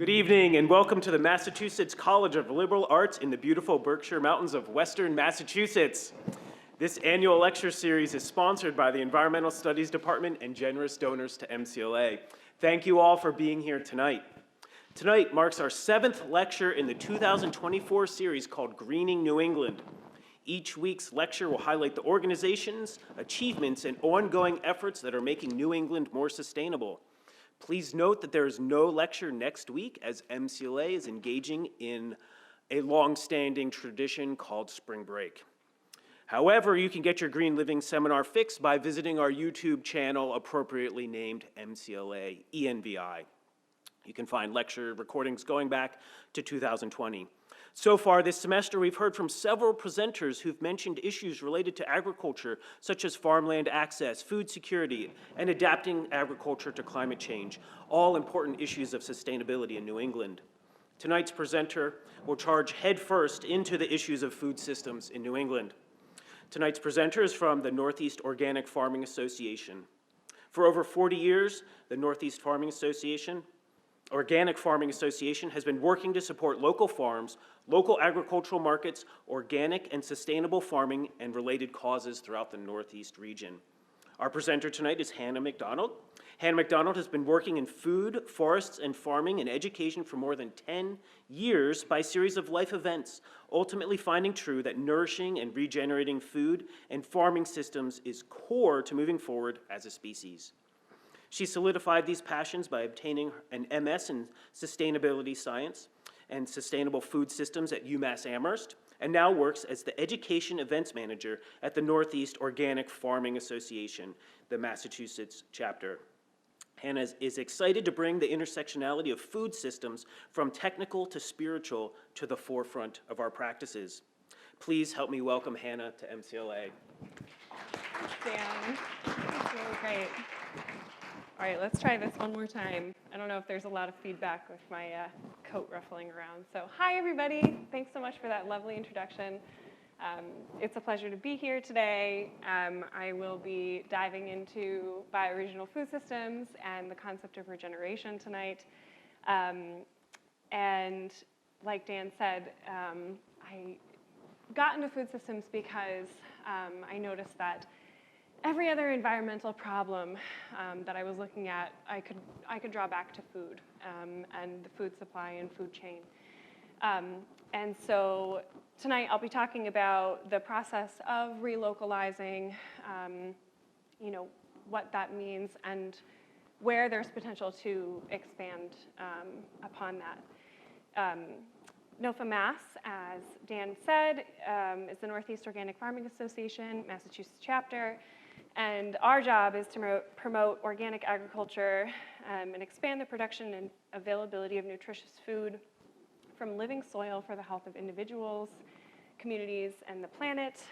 Good evening and welcome to the Massachusetts College of Liberal Arts in the beautiful Berkshire Mountains of Western Massachusetts. This annual lecture series is sponsored by the Environmental Studies Department and generous donors to MCLA. Thank you all for being here tonight. Tonight marks our 7th lecture in the 2024 series called Greening New England. Each week's lecture will highlight the organizations, achievements, and ongoing efforts that are making New England more sustainable. Please note that there is no lecture next week as MCLA is engaging in a long-standing tradition called spring break. However, you can get your Green Living seminar fix by visiting our YouTube channel appropriately named MCLA ENVI. You can find lecture recordings going back to 2020. So far this semester, we've heard from several presenters who've mentioned issues related to agriculture, such as farmland access, food security, and adapting agriculture to climate change, all important issues of sustainability in New England. Tonight's presenter will charge headfirst into the issues of food systems in New England. Tonight's presenter is from the Northeast Organic Farming Association. For over 40 years, the Northeast Organic Farming Association has been working to support local farms, local agricultural markets, organic and sustainable farming, and related causes throughout the Northeast region. Our presenter tonight is Hannah MacDonald. Hannah MacDonald has been working in food, forests, and farming and education for more than 10 years by a series of life events, ultimately finding true that nourishing and regenerating food and farming systems is core to moving forward as a species. She solidified these passions by obtaining an MS in Sustainability Science and Sustainable Food Systems at UMass Amherst, and now works as the Education Events Manager at the Northeast Organic Farming Association, the Massachusetts chapter. Hannah is excited to bring the intersectionality of food systems from technical to spiritual to the forefront of our practices. Please help me welcome Hannah to MCLA. Thanks, Dan. That's really great. All right, let's try this one more time. I don't know if there's a lot of feedback with my coat ruffling around. So hi, everybody. Thanks so much for that lovely introduction. It's a pleasure to be here today. I will be diving into bioregional food systems and the concept of regeneration tonight. And like Dan said, I got into food systems because I noticed that every other environmental problem that I was looking at, I could draw back to food and the food supply and food chain. And so tonight I'll be talking about the process of relocalizing, what that means and where there's potential to expand upon that. NOFA Mass, as Dan said, is the Northeast Organic Farming Association, Massachusetts chapter. And our job is to promote organic agriculture and expand the production and availability of nutritious food from living soil for the health of individuals, communities, and the planet.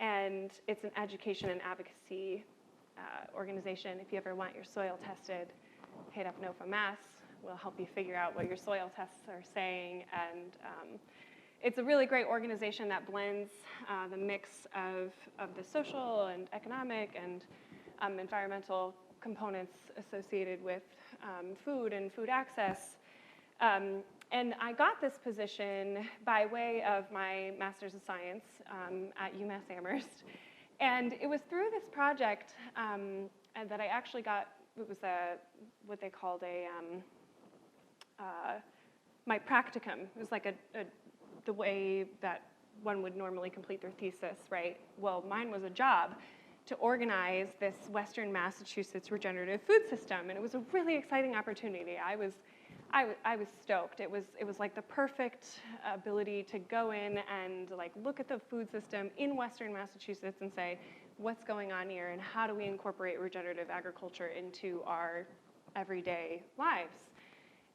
And it's an education and advocacy organization. If you ever want your soil tested, hit up NOFA Mass. We'll help you figure out what your soil tests are saying. And it's a really great organization that blends the mix of the social and economic and environmental components associated with food and food access. And I got this position by way of my Master's of Science at UMass Amherst. And it was through this project that I actually got, it was what they called my practicum. It was like the way that one would normally complete their thesis, right? Well, mine was a job to organize this Western Massachusetts regenerative food system, and it was a really exciting opportunity. I was stoked. It was like the perfect ability to go in and like look at the food system in Western Massachusetts and say, what's going on here, and how do we incorporate regenerative agriculture into our everyday lives?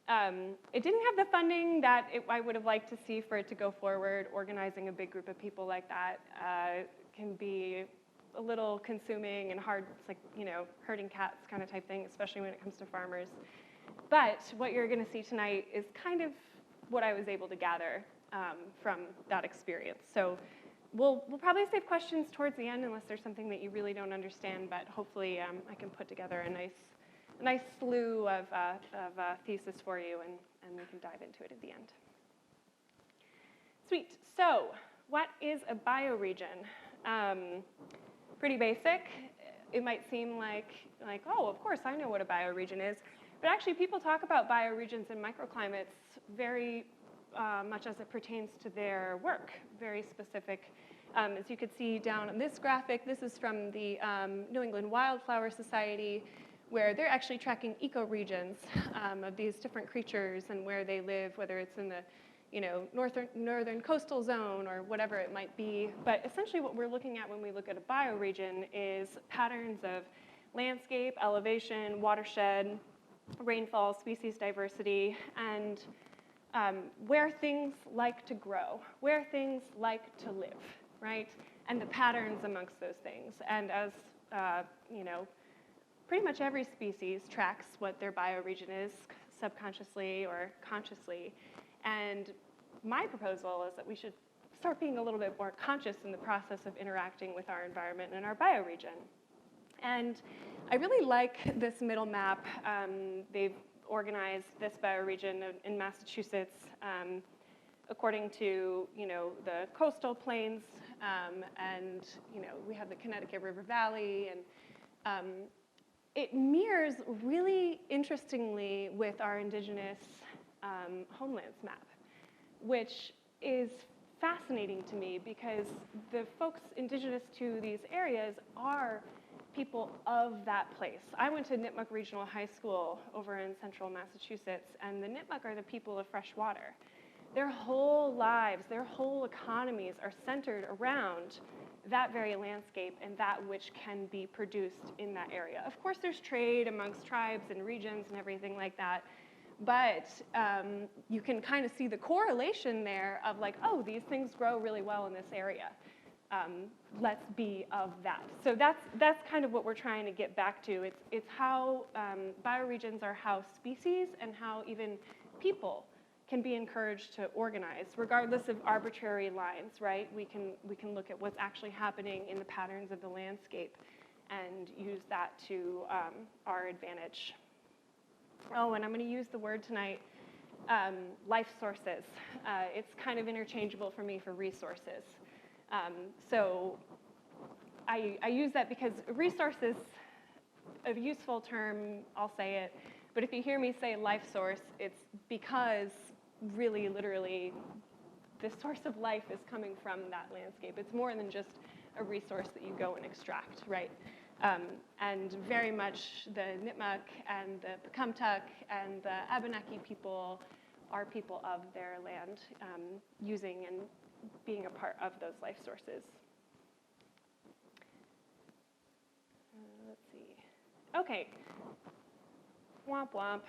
It didn't have the funding that I would have liked to see for it to go forward. Organizing a big group of people like that can be a little consuming and hard. It's like, herding cats kind of type thing, especially when it comes to farmers. But what you're going to see tonight is kind of what I was able to gather from that experience. So we'll probably save questions towards the end unless there's something that you really don't understand, but hopefully I can put together a nice nice slew of thesis for you, and we can dive into it at the end. Sweet. So what is a bioregion? Pretty basic. It might seem like, oh, of course I know what a bioregion is. But actually, people talk about bioregions and microclimates very much as it pertains to their work, very specific. As you can see down on this graphic, this is from the New England Wildflower Society, where they're actually tracking ecoregions of these different creatures and where they live, whether it's in the northern coastal zone or whatever it might be. But essentially what we're looking at when we look at a bioregion is patterns of landscape, elevation, watershed, rainfall, species diversity, and where things like to grow, where things like to live, right? And the patterns amongst those things. And as, pretty much every species tracks what their bioregion is subconsciously or consciously. And my proposal is that we should start being a little bit more conscious in the process of interacting with our environment and our bioregion. And I really like this middle map. They've organized this bioregion in Massachusetts according to, the coastal plains, and, we have the Connecticut River Valley, and it mirrors really interestingly with our indigenous homelands map, which is fascinating to me because the folks indigenous to these areas are people of that place. I went to Nipmuc Regional High School over in central Massachusetts, and the Nipmuc are the people of fresh water. Their whole lives, their whole economies are centered around that very landscape and that which can be produced in that area. Of course, there's trade amongst tribes and regions and everything like that, but you can kind of see the correlation there of like, oh, these things grow really well in this area. Let's be of that. So that's kind of what we're trying to get back to. It's how bioregions are how species and how even people can be encouraged to organize, regardless of arbitrary lines, right? We can look at what's actually happening in the patterns of the landscape and use that to our advantage. Oh, and I'm going to use the word tonight, life sources. It's kind of interchangeable for me for resources. So I use that because resource is a useful term, I'll say it, but if you hear me say life source, it's because really, literally, the source of life is coming from that landscape. It's more than just a resource that you go and extract, right? And very much the Nipmuc and the Pecumtuck and the Abenaki people are people of their land, using and being a part of those life sources. Let's see. Okay. Womp womp.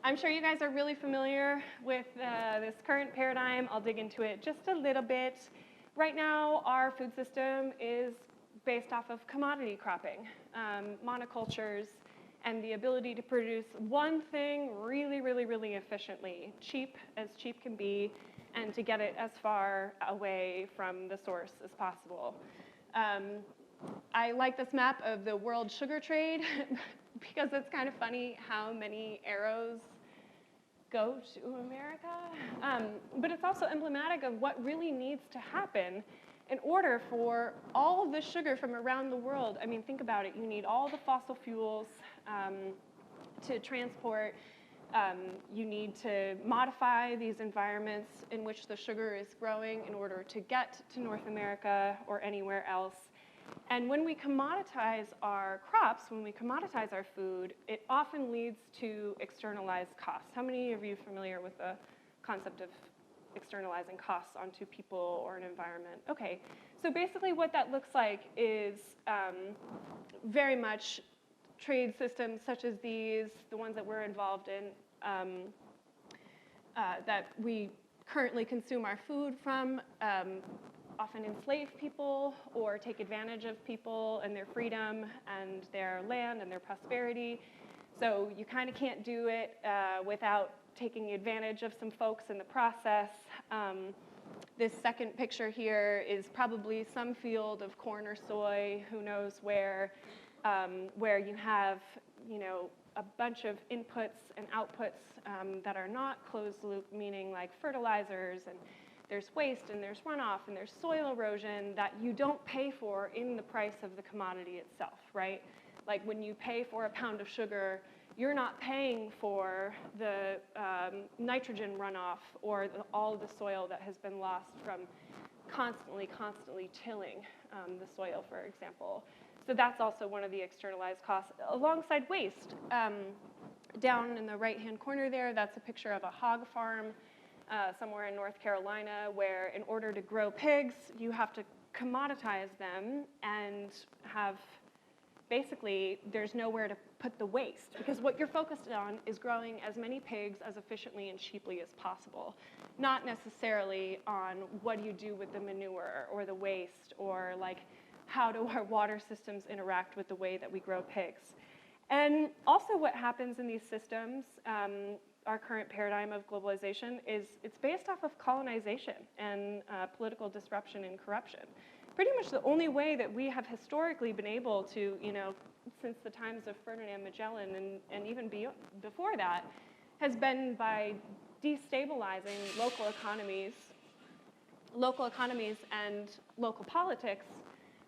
I'm sure you guys are really familiar with this current paradigm. I'll dig into it just a little bit. Right now, our food system is based off of commodity cropping, monocultures, and the ability to produce one thing really, really, really efficiently, cheap as cheap can be, and to get it as far away from the source as possible. I like this map of the world sugar trade because it's kind of funny how many arrows go to America. But it's also emblematic of what really needs to happen in order for all of the sugar from around the world. I mean, think about it. You need all the fossil fuels to transport. You need to modify these environments in which the sugar is growing in order to get to North America or anywhere else. And when we commoditize our crops, when we commoditize our food, it often leads to externalized costs. How many of you are familiar with the concept of externalizing costs onto people or an environment? Okay, so basically what that looks like is very much trade systems such as these, the ones that we're involved in, that we currently consume our food from, often enslave people or take advantage of people and their freedom and their land and their prosperity. So you kind of can't do it without taking advantage of some folks in the process. This second picture here is probably some field of corn or soy, who knows where. where you have, a bunch of inputs and outputs that are not closed loop, meaning like fertilizers, and there's waste and there's runoff and there's soil erosion that you don't pay for in the price of the commodity itself, right? Like when you pay for a pound of sugar, you're not paying for the nitrogen runoff or all of the soil that has been lost from constantly tilling the soil, for example. So that's also one of the externalized costs, alongside waste. Down in the right-hand corner there, that's a picture of a hog farm somewhere in North Carolina, where in order to grow pigs, you have to commoditize them and have, basically, there's nowhere to put the waste, because what you're focused on is growing as many pigs as efficiently and cheaply as possible, not necessarily on what do you do with the manure or the waste, or like how do our water systems interact with the way that we grow pigs. And also what happens in these systems, our current paradigm of globalization, is it's based off of colonization and political disruption and corruption. Pretty much the only way that we have historically been able to, since the times of Ferdinand Magellan and even before that, has been by destabilizing local economies and local politics,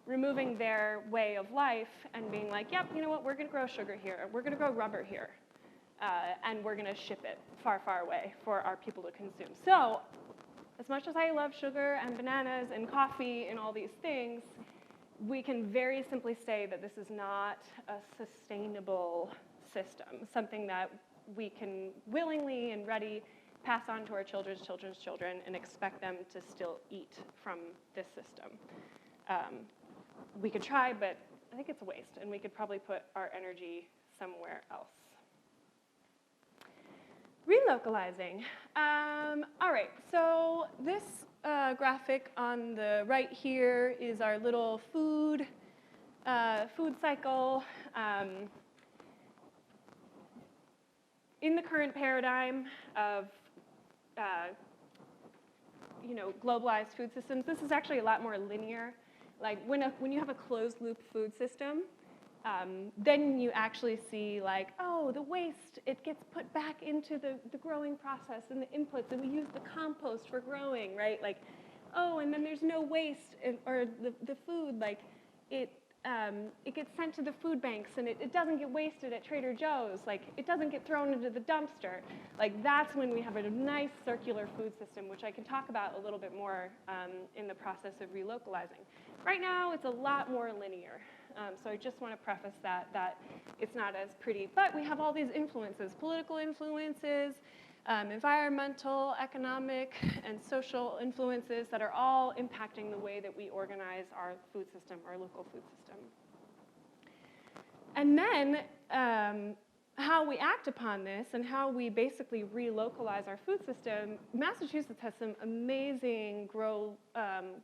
removing their way of life and being like, yep, you know what, we're going to grow sugar here, we're going to grow rubber here, and we're going to ship it far, far away for our people to consume. So as much as I love sugar and bananas and coffee and all these things, we can very simply say that this is not a sustainable system, something that we can willingly and ready pass on to our children's children and expect them to still eat from this system. We could try, but I think it's a waste, and we could probably put our energy somewhere else. Relocalizing. All right, so this graphic on the right here is our little food cycle. In the current paradigm of globalized food systems, this is actually a lot more linear. Like when you have a closed loop food system, then you actually see like, oh, the waste, it gets put back into the growing process and the inputs, and we use the compost for growing, right? Like, oh, and then there's no waste, or the food, like it gets sent to the food banks, and it doesn't get wasted at Trader Joe's, like it doesn't get thrown into the dumpster. Like that's when we have a nice circular food system, which I can talk about a little bit more in the process of relocalizing. Right now, it's a lot more linear. So I just want to preface that it's not as pretty. But we have all these influences, political influences, environmental, economic, and social influences that are all impacting the way that we organize our food system, our local food system. And then how we act upon this and how we basically relocalize our food system, Massachusetts has some amazing grow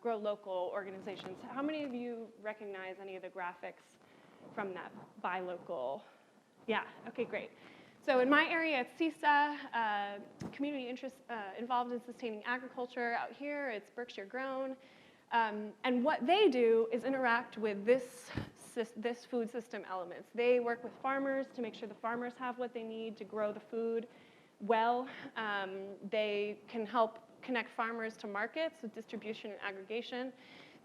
local organizations. How many of you recognize any of the graphics from that buy local? Yeah, okay, great. So in my area, it's CISA, community interest involved in sustaining agriculture. Out here, it's Berkshire Grown. And what they do is interact with this food system elements. They work with farmers to make sure the farmers have what they need to grow the food well. They can help connect farmers to markets with distribution and aggregation.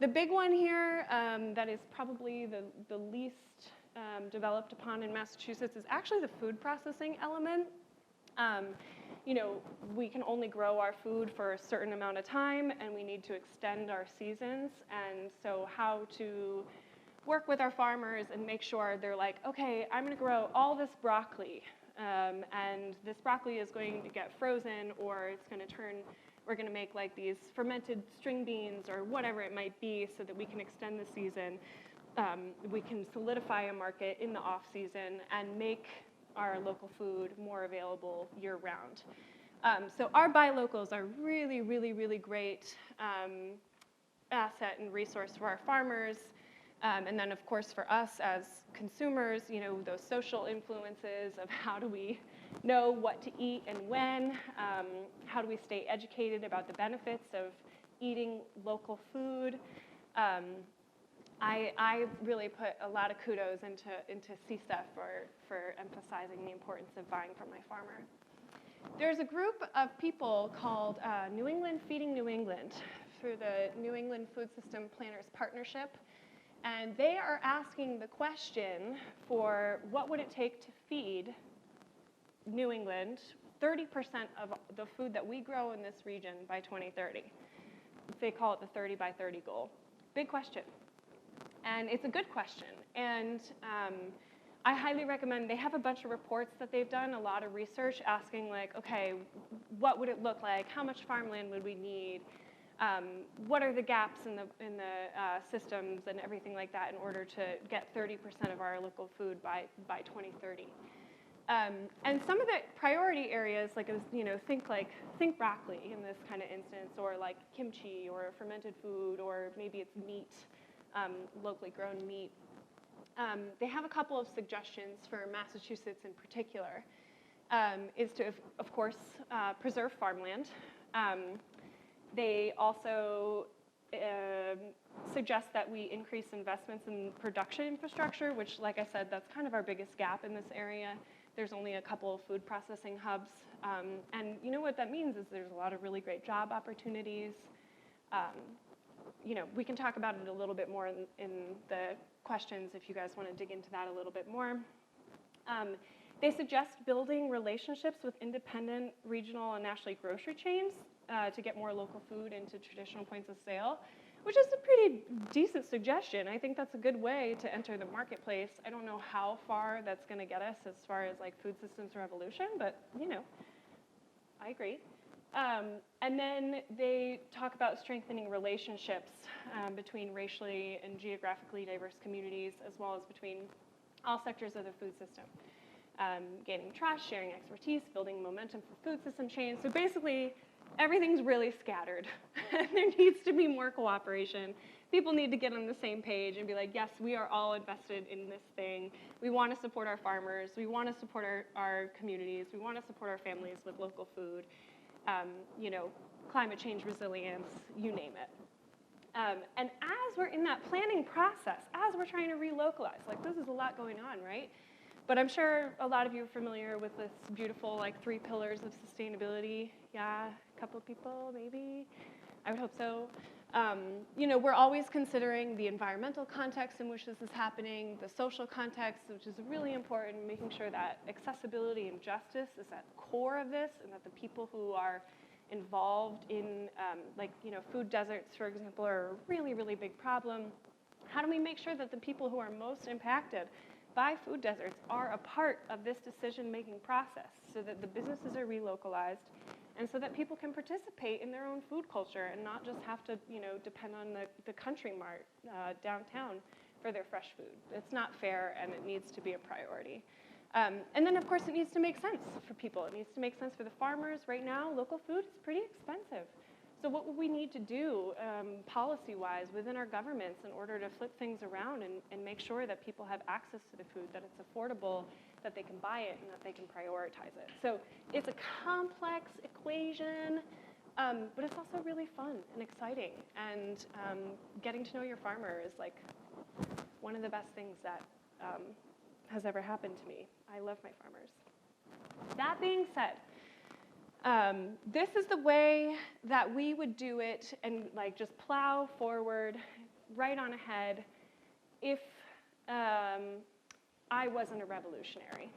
The big one here that is probably the least developed upon in Massachusetts is actually the food processing element. We can only grow our food for a certain amount of time, and we need to extend our seasons. And so how to work with our farmers and make sure they're like, okay, I'm going to grow all this broccoli, and this broccoli is going to get frozen, or it's going to turn, we're going to make like these fermented string beans or whatever it might be so that we can extend the season. We can solidify a market in the off season and make our local food more available year round. So our buy locals are really, really, really great asset and resource for our farmers. And then, of course, for us as consumers, those social influences of how do we know what to eat and when, how do we stay educated about the benefits of eating local food. I really put a lot of kudos into CISA for emphasizing the importance of buying from my farmer. There's a group of people called New England Feeding New England through the New England Food System Planners Partnership. And they are asking the question for what would it take to feed New England 30% of the food that we grow in this region by 2030. They call it the 30 by 30 goal. Big question. And it's a good question. And I highly recommend, they have a bunch of reports that they've done, a lot of research asking like, okay, what would it look like? How much farmland would we need? What are the gaps in the systems and everything like that in order to get 30% of our local food by 2030? And some of the priority areas, like, think broccoli in this kind of instance, or like kimchi or fermented food, or maybe it's meat, locally grown meat. They have a couple of suggestions for Massachusetts in particular, is to, of course, preserve farmland. They also suggest that we increase investments in production infrastructure, which, like I said, that's kind of our biggest gap in this area. There's only a couple of food processing hubs. And you know what that means is there's a lot of really great job opportunities. We can talk about it a little bit more in the questions if you guys want to dig into that a little bit more. They suggest building relationships with independent, regional, and nationally grocery chains to get more local food into traditional points of sale, which is a pretty decent suggestion. I think that's a good way to enter the marketplace. I don't know how far that's going to get us as far as like food systems revolution, but I agree. And then they talk about strengthening relationships between racially and geographically diverse communities, as well as between all sectors of the food system. Gaining trust, sharing expertise, building momentum for food system chains. So basically, everything's really scattered. There needs to be more cooperation. People need to get on the same page and be like, yes, we are all invested in this thing. We want to support our farmers. We want to support our communities. We want to support our families with local food. Climate change resilience, you name it. And as we're in that planning process, as we're trying to relocalize, like this is a lot going on, right? But I'm sure a lot of you are familiar with this beautiful, like, 3 pillars of sustainability. Yeah, a couple of people, maybe. I would hope so. We're always considering the environmental context in which this is happening, the social context, which is really important, making sure that accessibility and justice is at the core of this, and that the people who are involved in, food deserts, for example, are a really, really big problem. How do we make sure that the people who are most impacted by food deserts are a part of this decision-making process, so that the businesses are relocalized and so that people can participate in their own food culture and not just have to, depend on the Country Mart downtown for their fresh food. It's not fair, and it needs to be a priority. And then, of course, it needs to make sense for people. It needs to make sense for the farmers. Right now, local food is pretty expensive. So what would we need to do policy-wise within our governments in order to flip things around and make sure that people have access to the food, that it's affordable, that they can buy it, and that they can prioritize it? So it's a complex equation, but it's also really fun and exciting. And getting to know your farmer is like one of the best things that has ever happened to me. I love my farmers. That being said, this is the way that we would do it and just plow forward right on ahead if I wasn't a revolutionary.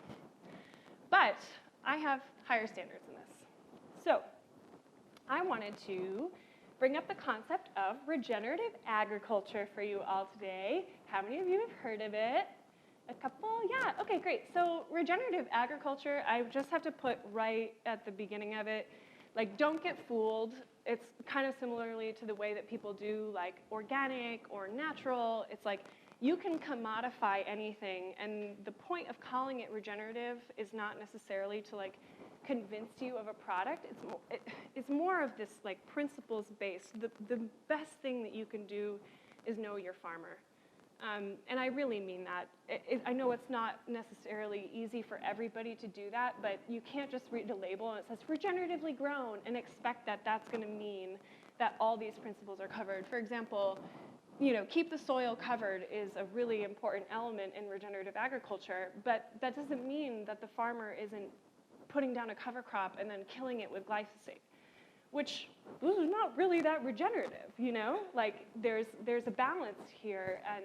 But I have higher standards in this. So I wanted to bring up the concept of regenerative agriculture for you all today. How many of you have heard of it? A couple? Yeah, okay, great. So regenerative agriculture, I just have to put right at the beginning of it, don't get fooled. It's kind of similarly to the way that people do organic or natural. It's you can commodify anything, and the point of calling it regenerative is not necessarily to convince you of a product. It's more of this principles-based. The best thing that you can do is know your farmer. And I really mean that. I know it's not necessarily easy for everybody to do that, but you can't just read a label and it says regeneratively grown and expect that that's going to mean that all these principles are covered. For example, keep the soil covered is a really important element in regenerative agriculture, but that doesn't mean that the farmer isn't putting down a cover crop and then killing it with glyphosate, which is not really that regenerative, Like there's a balance here, and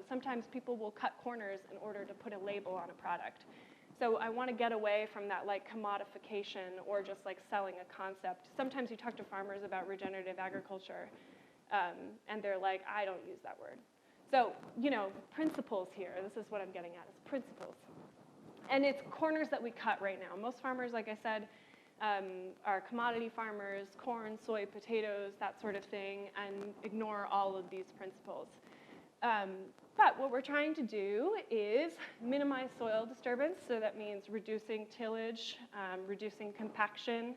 sometimes people will cut corners in order to put a label on a product. So I want to get away from that like commodification or just like selling a concept. Sometimes you talk to farmers about regenerative agriculture, and they're like, I don't use that word. So, principles here, this is what I'm getting at, is principles. And it's corners that we cut right now. Most farmers, like I said, are commodity farmers, corn, soy, potatoes, that sort of thing, and ignore all of these principles. But what we're trying to do is minimize soil disturbance, so that means reducing tillage, reducing compaction,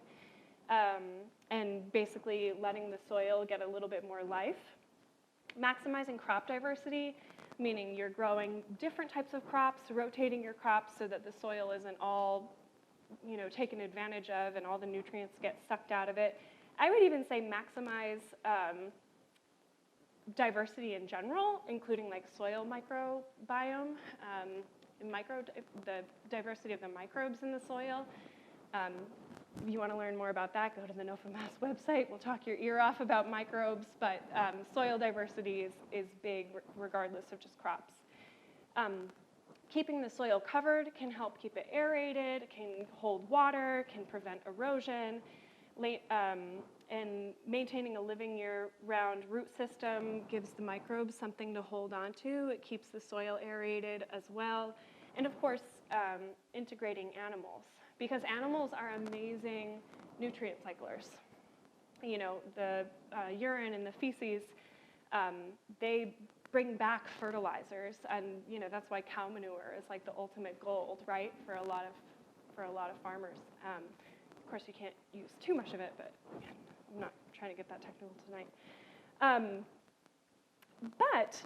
and basically letting the soil get a little bit more life. Maximizing crop diversity, meaning you're growing different types of crops, rotating your crops so that the soil isn't all, taken advantage of and all the nutrients get sucked out of it. I would even say maximize diversity in general, including like soil microbiome, the diversity of the microbes in the soil. If you want to learn more about that, go to the NOFA Mass website. We'll talk your ear off about microbes, but soil diversity is big regardless of just crops. Keeping the soil covered can help keep it aerated, can hold water, can prevent erosion, and maintaining a living year-round root system gives the microbes something to hold on to. It keeps the soil aerated as well. And of course, integrating animals, because animals are amazing nutrient cyclers. The urine and the feces, they bring back fertilizers, and that's why cow manure is like the ultimate gold, right, for a lot of farmers. Of course, you can't use too much of it, but again, I'm not trying to get that technical tonight. But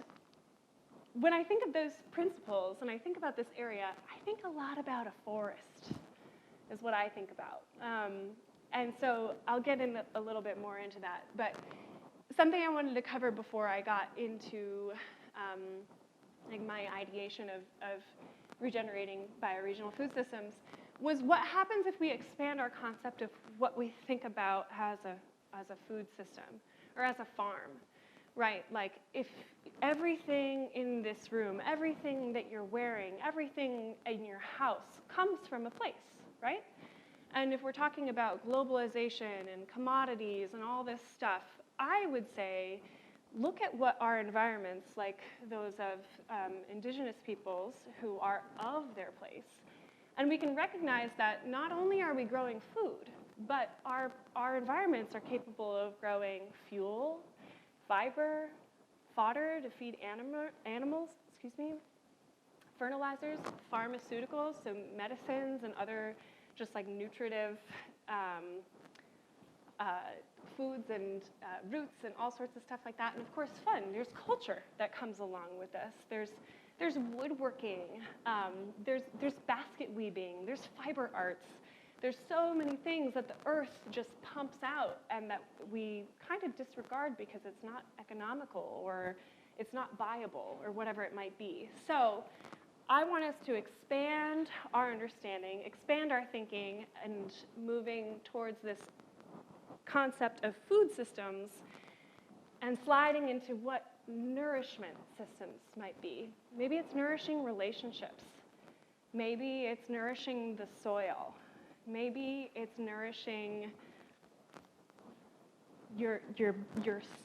when I think of those principles and I think about this area, I think a lot about a forest is what I think about. And so I'll get in a little bit more into that. But something I wanted to cover before I got into like my ideation of regenerating bioregional food systems was what happens if we expand our concept of what we think about as a food system or as a farm, right? Like if everything in this room, everything that you're wearing, everything in your house comes from a place, right? And if we're talking about globalization and commodities and all this stuff, I would say look at what our environments, like those of indigenous peoples who are of their place, and we can recognize that not only are we growing food, but our environments are capable of growing fuel, fiber, fodder to feed animals, fertilizers, pharmaceuticals, so medicines and other just like nutritive foods and roots and all sorts of stuff like that. And of course, fun. There's culture that comes along with this. There's woodworking. There's basket weaving. There's fiber arts. There's so many things that the earth just pumps out and that we kind of disregard because it's not economical or it's not viable or whatever it might be. So I want us to expand our understanding, expand our thinking, and moving towards this concept of food systems and sliding into what nourishment systems might be. Maybe it's nourishing relationships. Maybe it's nourishing the soil. Maybe it's nourishing your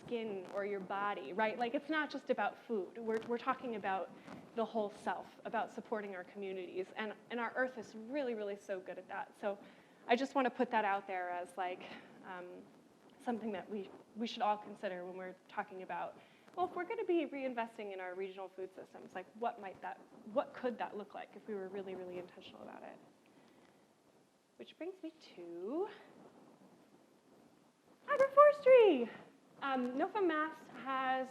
skin or your body, right? Like it's not just about food. We're talking about the whole self, about supporting our communities. And our earth is really, really so good at that. So I just want to put that out there as like something that we should all consider when we're talking about, well, if we're going to be reinvesting in our regional food systems, like what could that look like if we were really, really intentional about it? Which brings me to agroforestry. NOFA Mass has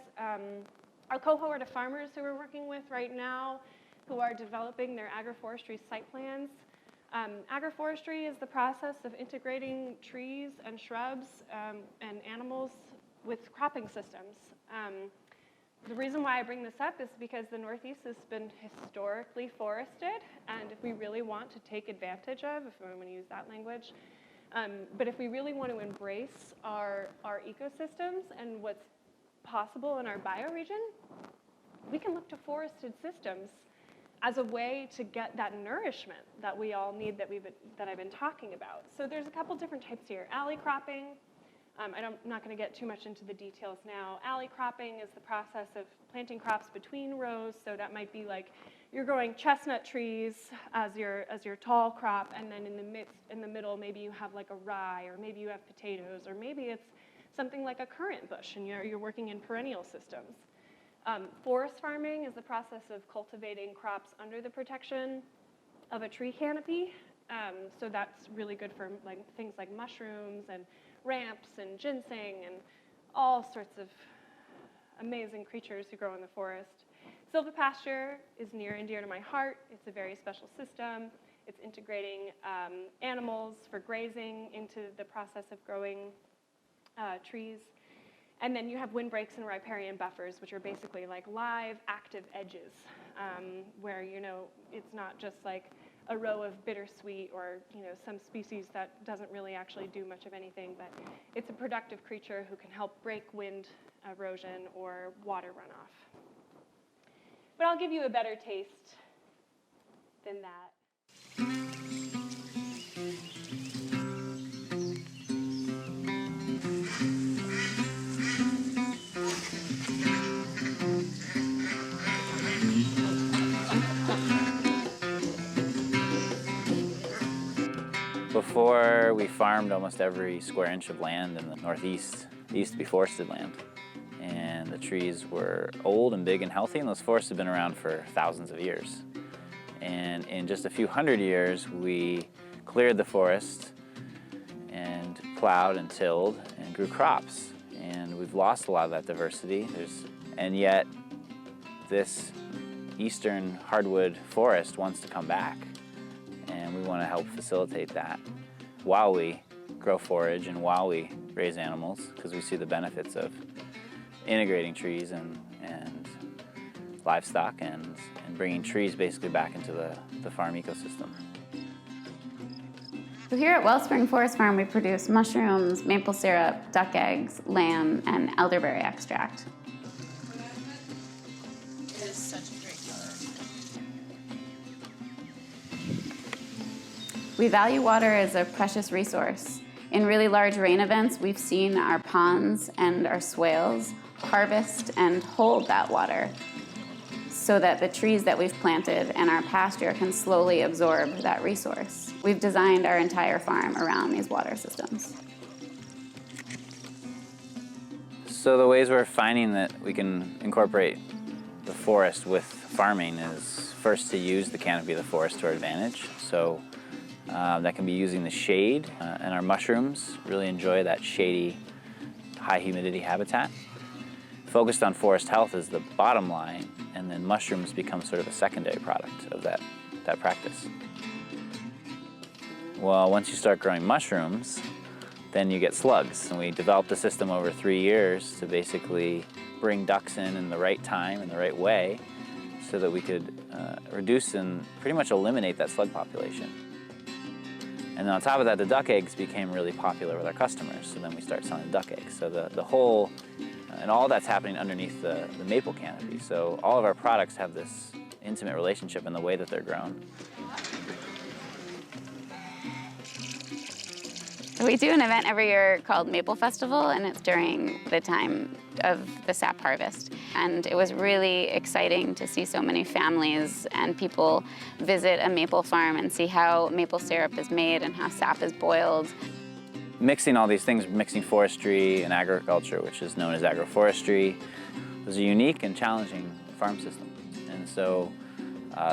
a cohort of farmers who we're working with right now who are developing their agroforestry site plans. Agroforestry is the process of integrating trees and shrubs and animals with cropping systems. The reason why I bring this up is because the Northeast has been historically forested, and if we really want to take advantage of, if I'm going to use that language, but if we really want to embrace our ecosystems and what's possible in our bioregion, we can look to forested systems as a way to get that nourishment that we all need that I've been talking about. So there's a couple different types here. Alley cropping. I'm not going to get too much into the details now. Alley cropping is the process of planting crops between rows. So that might be like you're growing chestnut trees as your tall crop, and then in the middle, maybe you have like a rye, or maybe you have potatoes, or maybe it's something like a currant bush, and you're working in perennial systems. Forest farming is the process of cultivating crops under the protection of a tree canopy. So that's really good for things like mushrooms and ramps and ginseng and all sorts of amazing creatures who grow in the forest. Silvopasture is near and dear to my heart. It's a very special system. It's integrating animals for grazing into the process of growing trees. And then you have windbreaks and riparian buffers, which are basically like live, active edges, where it's not just like a row of bittersweet or some species that doesn't really actually do much of anything, but it's a productive creature who can help break wind erosion or water runoff. But I'll give you a better taste than that. Before, we farmed almost every square inch of land in the Northeast. It used to be forested land. And the trees were old and big and healthy, and those forests have been around for thousands of years. And in just a few hundred years, we cleared the forest and plowed and tilled and grew crops. And we've lost a lot of that diversity. And yet, this eastern hardwood forest wants to come back. And we want to help facilitate that while we grow forage and while we raise animals, because we see the benefits of integrating trees and livestock and bringing trees basically back into the farm ecosystem. So here at Wellspring Forest Farm, we produce mushrooms, maple syrup, duck eggs, lamb, and elderberry extract. It is such a great color. We value water as a precious resource. In really large rain events, we've seen our ponds and our swales harvest and hold that water so that the trees that we've planted and our pasture can slowly absorb that resource. We've designed our entire farm around these water systems. So the ways we're finding that we can incorporate the forest with farming is first to use the canopy of the forest to our advantage. So that can be using the shade, and our mushrooms really enjoy that shady, high humidity habitat. Focused on forest health is the bottom line, and then mushrooms become sort of a secondary product of that practice. Well, once you start growing mushrooms, then you get slugs. And we developed a system over 3 years to basically bring ducks in the right time and the right way so that we could reduce and pretty much eliminate that slug population. And then on top of that, the duck eggs became really popular with our customers, so then we started selling duck eggs. So the whole, and all that's happening underneath the maple canopy. So all of our products have this intimate relationship in the way that they're grown. We do an event every year called Maple Festival, and it's during the time of the sap harvest. And it was really exciting to see so many families and people visit a maple farm and see how maple syrup is made and how sap is boiled. Mixing all these things, mixing forestry and agriculture, which is known as agroforestry, was a unique and challenging farm system. And so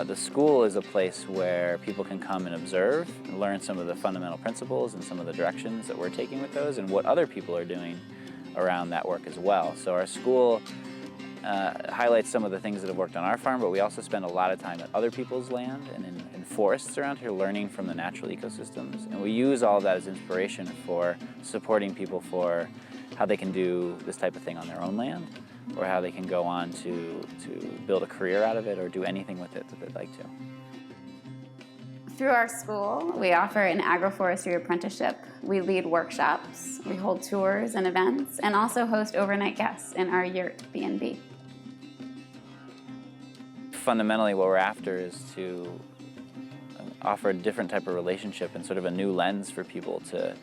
the school is a place where people can come and observe and learn some of the fundamental principles and some of the directions that we're taking with those and what other people are doing around that work as well. So our school highlights some of the things that have worked on our farm, but we also spend a lot of time at other people's land and in forests around here learning from the natural ecosystems. And we use all of that as inspiration for supporting people for how they can do this type of thing on their own land. or how they can go on to build a career out of it or do anything with it that they'd like to. Through our school, we offer an agroforestry apprenticeship. We lead workshops, we hold tours and events, and also host overnight guests in our yurt B&B. Fundamentally, what we're after is to offer a different type of relationship and sort of a new lens for people to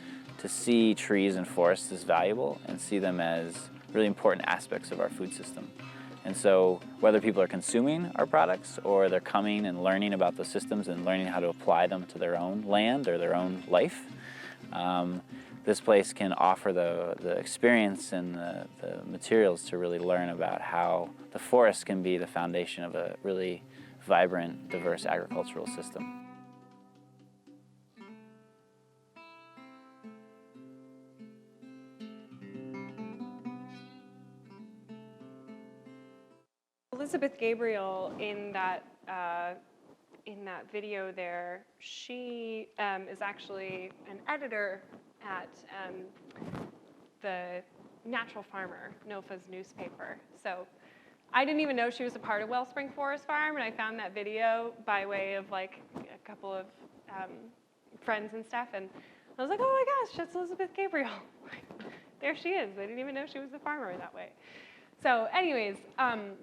see trees and forests as valuable and see them as really important aspects of our food system. And so whether people are consuming our products or they're coming and learning about the systems and learning how to apply them to their own land or their own life, this place can offer the experience and the materials to really learn about how the forest can be the foundation of a really vibrant, diverse agricultural system. Elizabeth Gabriel in that video there, she is actually an editor at the Natural Farmer, NOFA's newspaper. So I didn't even know she was a part of Wellspring Forest Farm, and I found that video by way of like a couple of friends and stuff, and I was like, oh my gosh, that's Elizabeth Gabriel. There she is. I didn't even know she was a farmer that way. So anyways,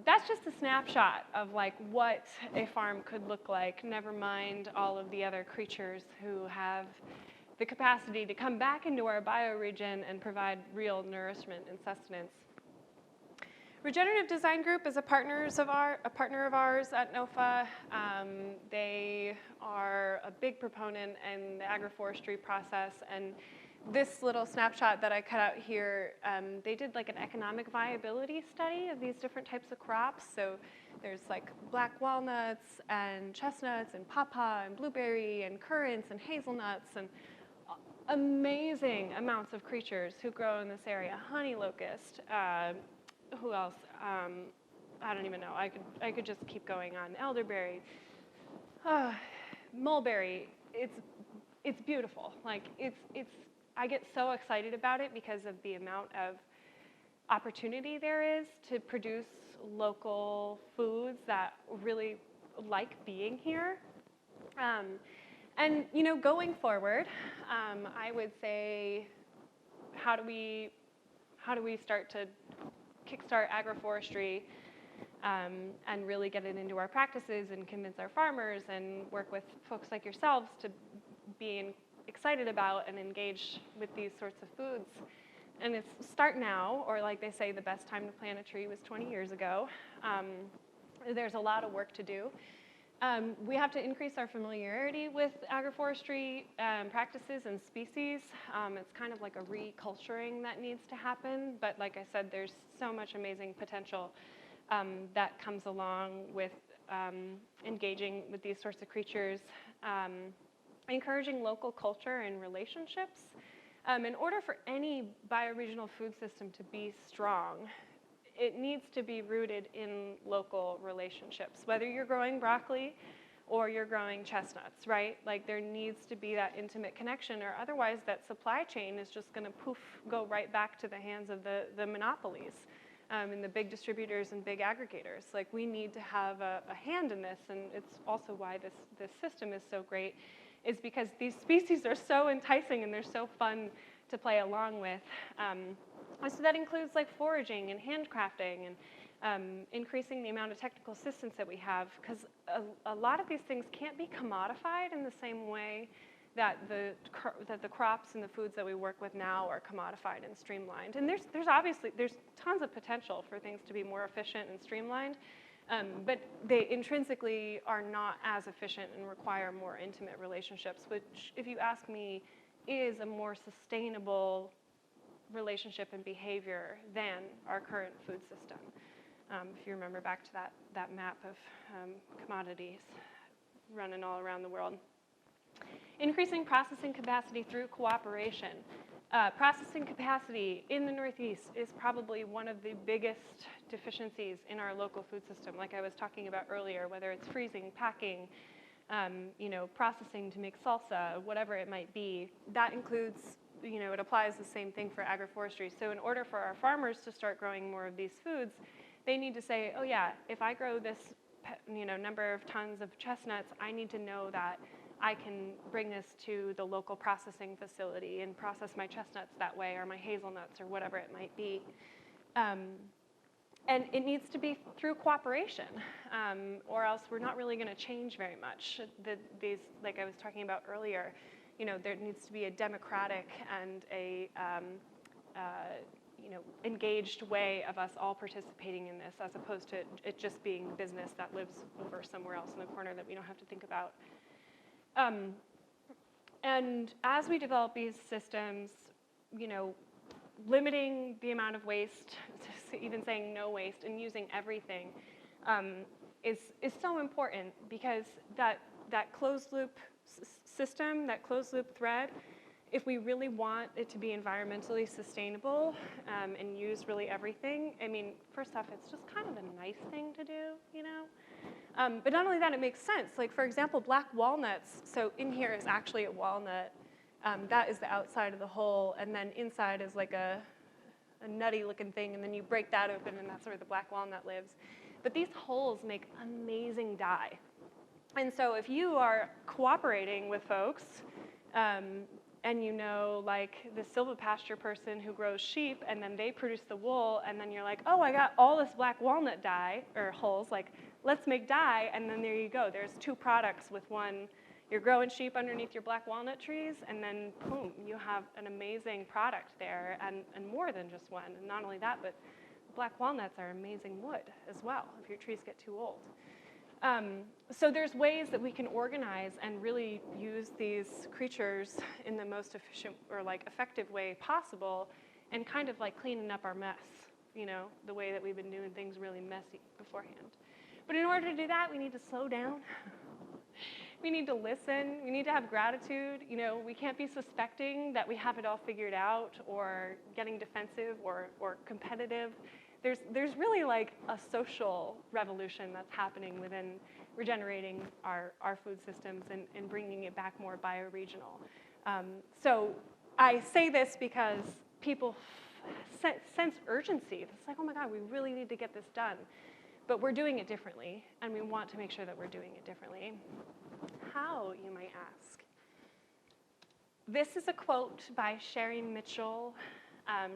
that's just a snapshot of like what a farm could look like, never mind all of the other creatures who have the capacity to come back into our bioregion and provide real nourishment and sustenance. Regenerative Design Group is a partner of ours at NOFA. They are a big proponent in the agroforestry process, and this little snapshot that I cut out here, they did like an economic viability study of these different types of crops. So there's like black walnuts and chestnuts and pawpaw and blueberry and currants and hazelnuts and amazing amounts of creatures who grow in this area. Honey locust, who else? I don't even know. I could just keep going on. Elderberry, mulberry. It's beautiful. Like it's. I get so excited about it because of the amount of opportunity there is to produce local foods that really like being here. And you know, going forward, I would say, how do we start to kickstart agroforestry and really get it into our practices and convince our farmers and work with folks like yourselves to be excited about and engage with these sorts of foods. And it's start now, or like they say, the best time to plant a tree was 20 years ago. There's a lot of work to do. We have to increase our familiarity with agroforestry practices and species. It's kind of like a reculturing that needs to happen, but like I said, there's so much amazing potential that comes along with engaging with these sorts of creatures. Encouraging local culture and relationships. In order for any bioregional food system to be strong, it needs to be rooted in local relationships, whether you're growing broccoli or you're growing chestnuts, right? Like there needs to be that intimate connection, or otherwise that supply chain is just gonna go right back to the hands of the monopolies and the big distributors and big aggregators. Like we need to have a hand in this, and it's also why this system is so great, is because these species are so enticing and they're so fun to play along with. So that includes like foraging and handcrafting and increasing the amount of technical assistance that we have, because a lot of these things can't be commodified in the same way that the crops and the foods that we work with now are commodified and streamlined. And there's tons of potential for things to be more efficient and streamlined. But they intrinsically are not as efficient and require more intimate relationships, which, if you ask me, is a more sustainable relationship and behavior than our current food system. If you remember back to that map of commodities running all around the world. Increasing processing capacity through cooperation. Processing capacity in the Northeast is probably one of the biggest deficiencies in our local food system, like I was talking about earlier, whether it's freezing, packing, processing to make salsa, whatever it might be. That includes it applies the same thing for agroforestry. So in order for our farmers to start growing more of these foods, they need to say, oh yeah, if I grow this number of tons of chestnuts, I need to know that I can bring this to the local processing facility and process my chestnuts that way, or my hazelnuts, or whatever it might be. And it needs to be through cooperation, or else we're not really going to change very much. These, like I was talking about earlier, there needs to be a democratic and a engaged way of us all participating in this, as opposed to it just being business that lives over somewhere else in the corner that we don't have to think about. And as we develop these systems, limiting the amount of waste, even saying no waste, and using everything is so important, because that closed loop system, that closed loop thread, if we really want it to be environmentally sustainable and use really everything, I mean, first off, it's just kind of a nice thing to do, But not only that, it makes sense. Like, for example, black walnuts. So in here is actually a walnut. That is the outside of the hole, and then inside is like a nutty-looking thing, and then you break that open, and that's where the black walnut lives. But these holes make amazing dye. And so if you are cooperating with folks, and like the silvopasture person who grows sheep, and then they produce the wool, and then you're like, oh, I got all this black walnut dye, or holes, like, let's make dye, and then there you go. There's two products with one. You're growing sheep underneath your black walnut trees, and then boom, you have an amazing product there, and more than just one. And not only that, but black walnuts are amazing wood as well if your trees get too old. So there's ways that we can organize and really use these creatures in the most efficient or like effective way possible, and kind of like cleaning up our mess, the way that we've been doing things really messy beforehand. But in order to do that, we need to slow down. We need to listen. We need to have gratitude. We can't be suspecting that we have it all figured out, or getting defensive or competitive. There's really like a social revolution that's happening within regenerating our food systems and bringing it back more bioregional. So I say this because people sense urgency. It's like, oh my God, we really need to get this done. But we're doing it differently, and we want to make sure that we're doing it differently. How, you might ask? This is a quote by Sherry Mitchell.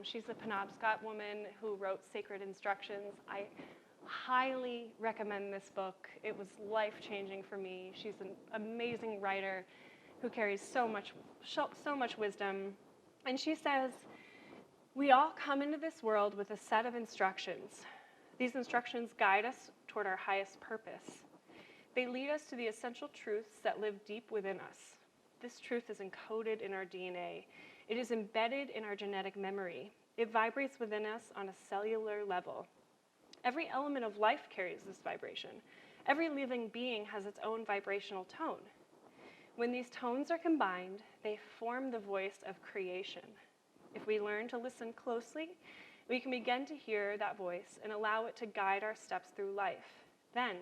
She's a Penobscot woman who wrote Sacred Instructions. I highly recommend this book. It was life-changing for me. She's an amazing writer who carries so much wisdom. And she says, we all come into this world with a set of instructions. These instructions guide us toward our highest purpose. They lead us to the essential truths that live deep within us. This truth is encoded in our DNA. It is embedded in our genetic memory. It vibrates within us on a cellular level. Every element of life carries this vibration. Every living being has its own vibrational tone. When these tones are combined, they form the voice of creation. If we learn to listen closely, we can begin to hear that voice and allow it to guide our steps through life. Then,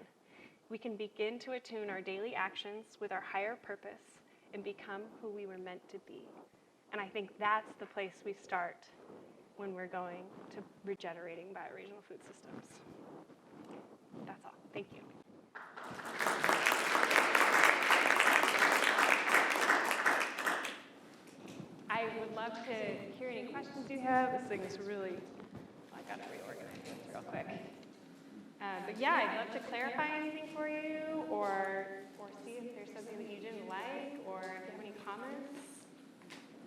we can begin to attune our daily actions with our higher purpose and become who we were meant to be. And I think that's the place we start when we're going to regenerating bioregional food systems. That's all. Thank you. I would love to hear any questions you have. This thing is really, I got to reorganize this real quick. But yeah, I'd love to clarify anything for you, or see if there's something that you didn't like, or if you have any comments.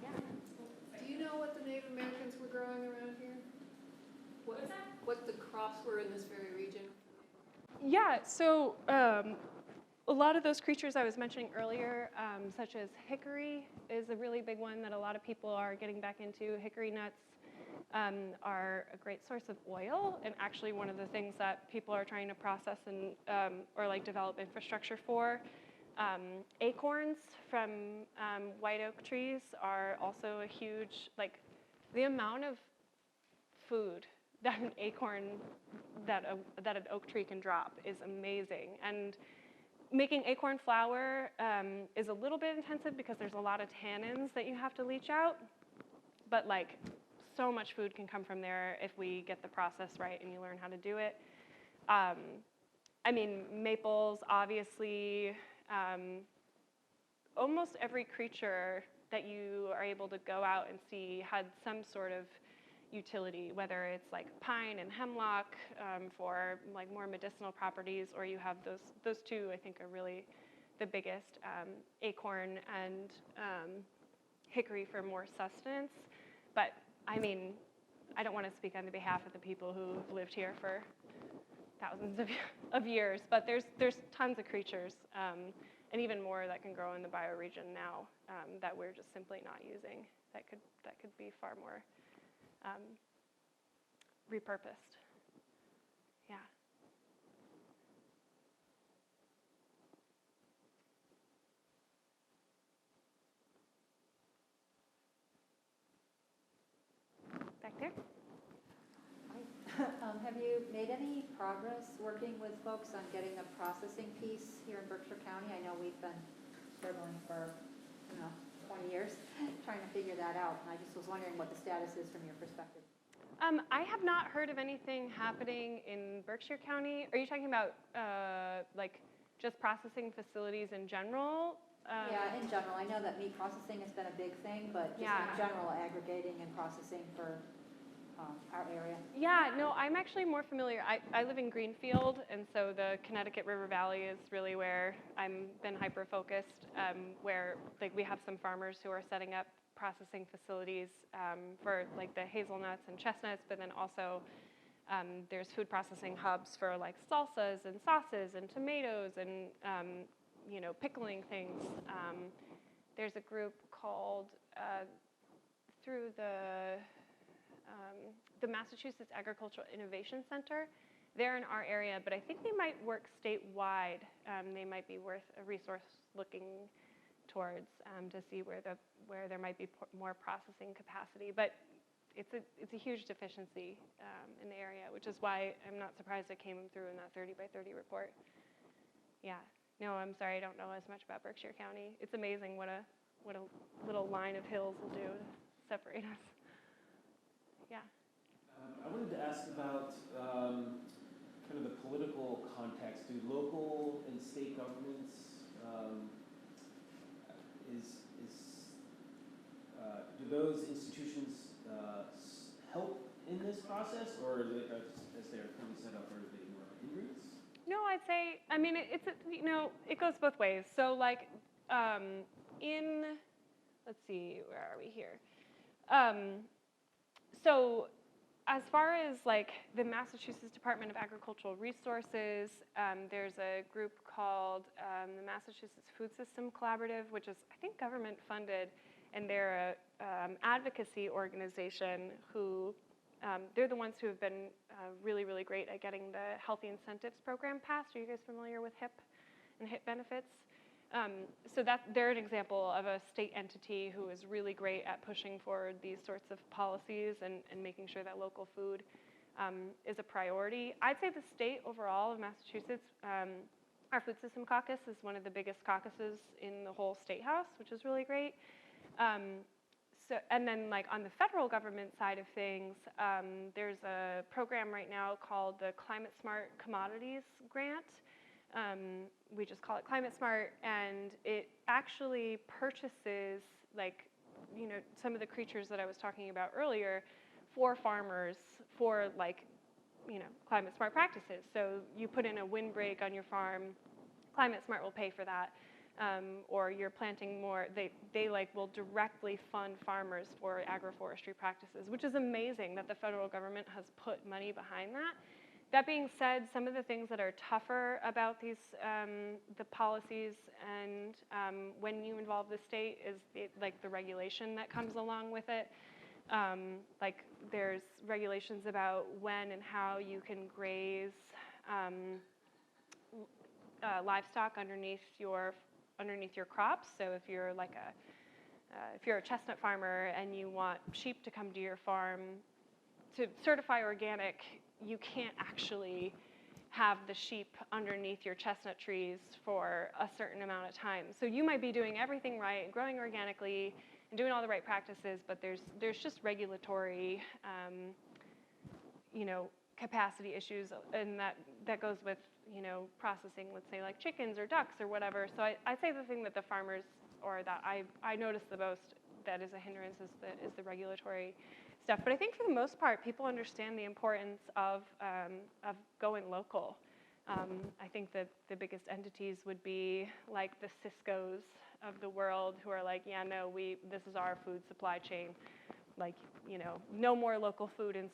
Yeah. Do you know what the Native Americans were growing around here? What the crops were in this very region? Yeah, so a lot of those creatures I was mentioning earlier, such as hickory, is a really big one that a lot of people are getting back into. Hickory nuts are a great source of oil, and actually one of the things that people are trying to process and or like develop infrastructure for. Acorns from white oak trees are also a huge, like, the amount of food that an acorn, that an oak tree can drop is amazing. And making acorn flour is a little bit intensive because there's a lot of tannins that you have to leach out. but like so much food can come from there if we get the process right and you learn how to do it. I mean, maples, obviously, almost every creature that you are able to go out and see had some sort of utility, whether it's like pine and hemlock for like more medicinal properties, or you have those two I think are really the biggest, acorn and hickory for more sustenance. But I mean, I don't want to speak on the behalf of the people who've lived here for thousands of years, but there's tons of creatures, and even more that can grow in the bioregion now that we're just simply not using. That could be far more repurposed. Yeah. Back there. Have you made any progress working with folks on getting a processing piece here in Berkshire County? I know we've been struggling for, 20 years trying to figure that out, and I just was wondering what the status is from your perspective. I have not heard of anything happening in Berkshire County. Are you talking about like just processing facilities in general? Yeah, in general. I know that meat processing has been a big thing, but just in general, aggregating and processing for our area. Yeah, no, I'm actually more familiar. I live in Greenfield, and so the Connecticut River Valley is really where I've been hyper-focused, where like we have some farmers who are setting up processing facilities for like the hazelnuts and chestnuts, but then also there's food processing hubs for like salsas and sauces and tomatoes and pickling things. There's a group called through the Massachusetts Agricultural Innovation Center. They're in our area, but I think they might work statewide. They might be worth a resource looking towards to see where there might be more processing capacity. But it's a huge deficiency in the area, which is why I'm not surprised it came through in that 30 by 30 report. Yeah. No, I'm sorry, I don't know as much about Berkshire County. It's amazing what a little line of hills will do to separate us. Yeah. I wanted to ask about kind of the political context. Do local and state governments do those institutions help in this process, or as they are currently set up, are they more of a hindrance? No, I'd say, I mean, it goes both ways. So like let's see, where are we here? So as far as like the Massachusetts Department of Agricultural Resources, there's a group called the Massachusetts Food System Collaborative, which is, I think, government funded, and they're an advocacy organization who, they're the ones who have been really, really great at getting the Healthy Incentives Program passed. Are you guys familiar with HIP and HIP benefits? So they're an example of a state entity who is really great at pushing forward these sorts of policies and making sure that local food is a priority. I'd say the state overall of Massachusetts, our Food System Caucus is one of the biggest caucuses in the whole state house, which is really great. And then like on the federal government side of things, there's a program right now called the Climate Smart Commodities Grant. We just call it Climate Smart, and it actually purchases like, some of the creatures that I was talking about earlier for farmers for like, climate smart practices. So you put in a windbreak on your farm, Climate Smart will pay for that. Or you're planting more, they like will directly fund farmers for agroforestry practices, which is amazing that the federal government has put money behind that. That being said, some of the things that are tougher about these, the policies and when you involve the state is the regulation that comes along with it. Like there's regulations about when and how you can graze livestock underneath your crops. So if you're like if you're a chestnut farmer and you want sheep to come to your farm, to certify organic, you can't actually have the sheep underneath your chestnut trees for a certain amount of time. So you might be doing everything right, growing organically, and doing all the right practices, but there's just regulatory, you know, capacity issues, and that goes with, you know, processing, let's say like chickens or ducks or whatever. So I'd say the thing that the farmers, or that I notice the most that is a hindrance is the regulatory stuff. But I think for the most part, people understand the importance of going local. I think that the biggest entities would be like the Cisco's of the world, who are like, yeah, no, this is our food supply chain. Like, you know, no more local food in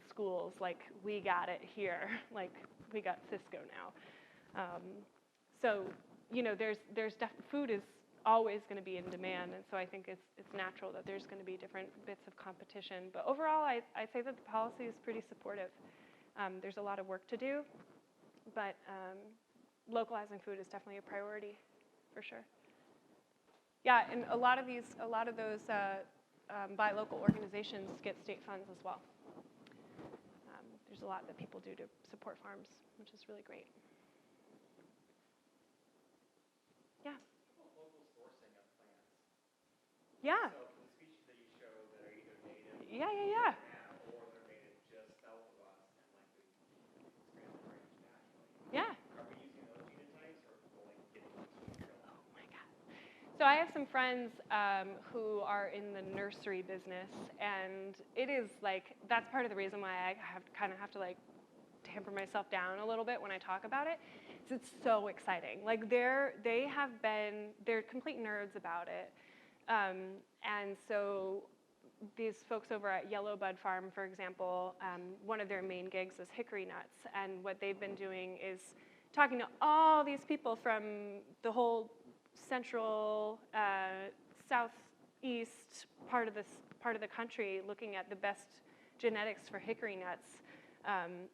schools. Like, we got it here. Like, we got Cisco now. So, you know, food is always going to be in demand, and so I think it's natural that there's going to be different bits of competition. But overall, I'd say that the policy is pretty supportive. There's a lot of work to do, but localizing food is definitely a priority, for sure. Yeah, and a lot of those buy local organizations get state funds as well. There's a lot that people do to support farms, which is really great. Yeah. Local sourcing of plants. Yeah. So for the species that you show that are either native Yeah. now, or they're native just south of us and like we expand the range naturally. Yeah. Are we using those genotypes or like getting those from Oh my God. So I have some friends who are in the nursery business, and it is like, that's part of the reason why I kind of have to like tamper myself down a little bit when I talk about it. It's so exciting. Like they're complete nerds about it. And so these folks over at Yellow Bud Farm, for example, one of their main gigs is hickory nuts. And what they've been doing is talking to all these people from the whole central, southeast part of the country, looking at the best genetics for hickory nuts.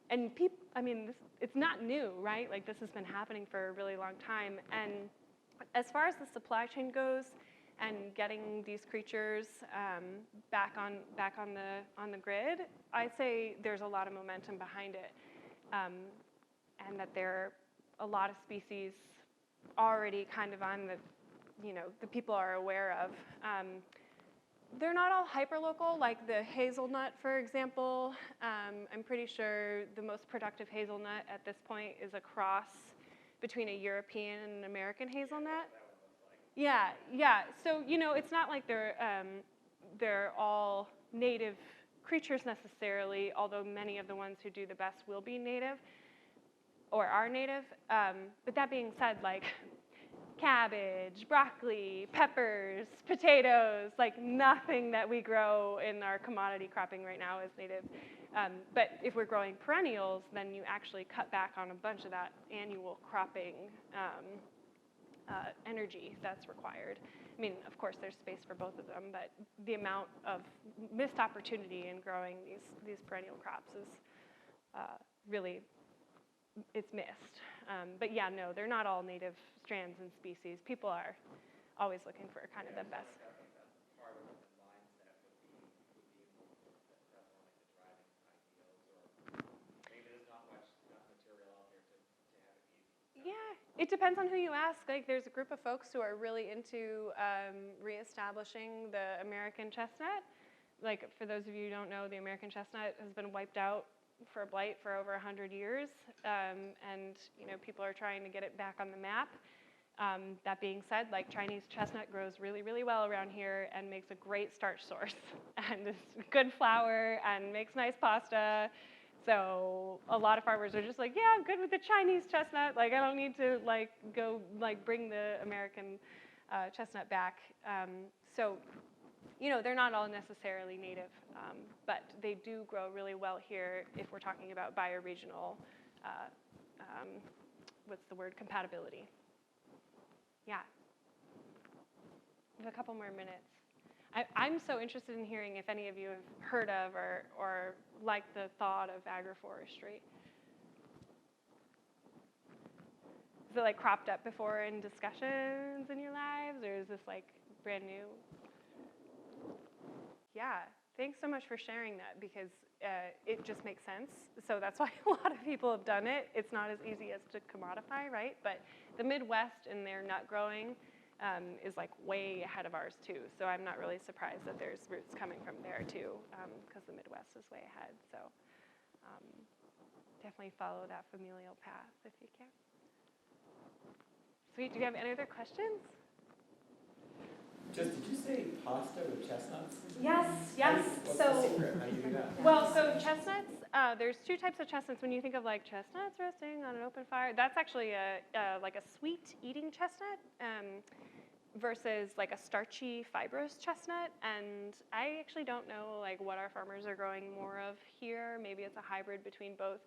And people, I mean, it's not new, right? Like this has been happening for a really long time. And as far as the supply chain goes, and getting these creatures back on the grid, I'd say there's a lot of momentum behind it, and that there are a lot of species already kind of on the people are aware of. They're not all hyperlocal, like the hazelnut, for example. I'm pretty sure the most productive hazelnut at this point is a cross between a European and an American hazelnut. Yeah. So, you know, it's not like they're all native creatures necessarily, although many of the ones who do the best will be native or are native. But that being said, like, cabbage, broccoli, peppers, potatoes, like nothing that we grow in our commodity cropping right now is native. But if we're growing perennials, then you actually cut back on a bunch of that annual cropping energy that's required. I mean, of course, there's space for both of them, but the amount of missed opportunity in growing these perennial crops is really, it's missed. But yeah, no, they're not all native strands and species. People are always looking for kind of the best. I think that's part of the mindset would be that's one of the driving ideals, or maybe there's not enough material out there to have it easy. Yeah, it depends on who you ask. Like, there's a group of folks who are really into reestablishing the American chestnut. Like, for those of you who don't know, the American chestnut has been wiped out for blight for over 100 years, and you know, people are trying to get it back on the map. That being said, like, Chinese chestnut grows really, really well around here and makes a great starch source, and it's good flour and makes nice pasta. So a lot of farmers are just like, yeah, I'm good with the Chinese chestnut. Like, I don't need to like go like bring the American chestnut back. So, you know, they're not all necessarily native, but they do grow really well here if we're talking about bioregional, what's the word, compatibility. Yeah. We have a couple more minutes. I'm so interested in hearing if any of you have heard of or like the thought of agroforestry. Is it like cropped up before in discussions in your lives, or is this like brand new? Yeah, thanks so much for sharing that, because it just makes sense. So that's why a lot of people have done it. It's not as easy as to commodify, right? But the Midwest in their nut growing is like way ahead of ours too. So I'm not really surprised that there's roots coming from there too, because the Midwest is way ahead. So definitely follow that familial path if you can. Sweet, do you have any other questions? Just, did you say pasta with chestnuts? Yes, What's the secret? How do you do that? Well, so chestnuts, there's two types of chestnuts. When you think of like chestnuts roasting on an open fire, that's actually like a sweet eating chestnut versus like a starchy fibrous chestnut. And I actually don't know like what our farmers are growing more of here. Maybe it's a hybrid between both.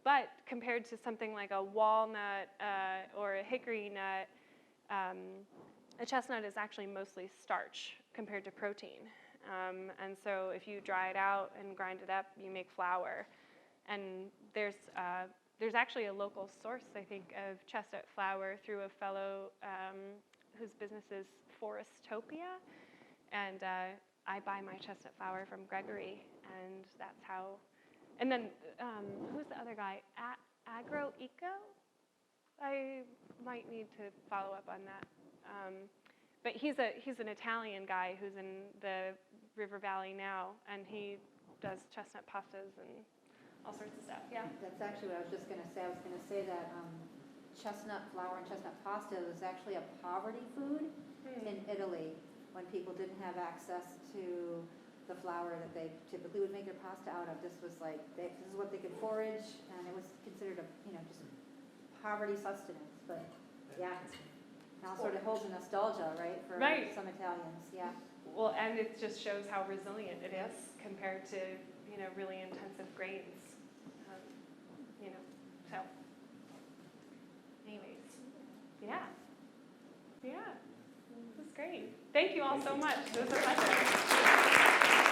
But compared to something like a walnut or a hickory nut, a chestnut is actually mostly starch compared to protein. And so if you dry it out and grind it up, you make flour. And there's actually a local source, I think, of chestnut flour through a fellow whose business is Forestopia. And I buy my chestnut flour from Gregory, and that's how. And then who's the other guy? Agroeco? I might need to follow up on that. But he's an Italian guy who's in the River Valley now, and he does chestnut pastas and all sorts of stuff. Yeah. That's actually what I was just gonna say. I was gonna say that chestnut flour and chestnut pasta was actually a poverty food in Italy when people didn't have access to the flour that they typically would make their pasta out of. This was like, this is what they could forage, and it was considered a, just poverty sustenance, but yeah. Now sort of holds a nostalgia, right, for some Italians, yeah. Well, and it just shows how resilient it is compared to, really intensive grains, so. Anyways, yeah. This is great. Thank you all so much. It was a pleasure.